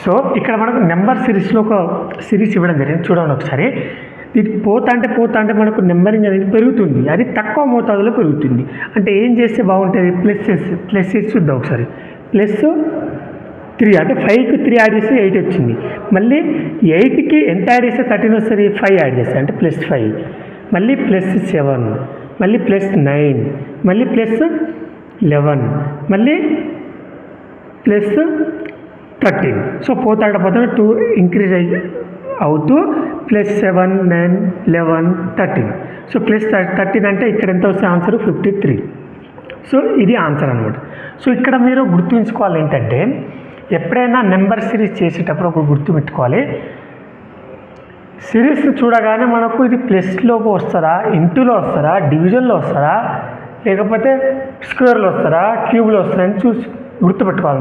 So ఇక్కడ మనకు number సిరీస్లో ఒక సిరీస్ ఇవ్వడం జరిగింది, చూడండి ఒకసారి. ఇది పోతా అంటే మనకు నెంబరింగ్ అనేది పెరుగుతుంది, అది తక్కువ మోతాదులో పెరుగుతుంది. అంటే ఏం చేస్తే బాగుంటుంది? ప్లస్ చూద్దాం ఒకసారి. +3 అంటే 5కి 3 యాడ్ చేస్తే 8 వచ్చింది. మళ్ళీ 8కి ఎంత యాడ్ చేస్తే 13 వస్తుంది? 5 యాడ్ చేస్తే అంటే +5, మళ్ళీ +7, మళ్ళీ +9, మళ్ళీ +11, మళ్ళీ +13. సో పోతా 2 ఇంక్రీజ్ అవుతూ +7, 9, 11, 13. సో +13 అంటే ఇక్కడ ఎంత వస్తే ఆన్సర్ 53. సో ఇది ఆన్సర్ అనమాట. సో ఇక్కడ మీరు గుర్తుంచుకోవాలి ఏంటంటే, ఎప్పుడైనా నెంబర్ సిరీస్ చేసేటప్పుడు ఒక గుర్తుపెట్టుకోవాలి, సిరీస్ చూడగానే మనకు ఇది ప్లస్లోకి వస్తారా, ఇంటూలో వస్తారా, డివిజన్లో వస్తారా, లేకపోతే స్క్వేర్లో వస్తారా, క్యూబ్లో వస్తారా అని చూసి గుర్తుపెట్టుకోవాలి.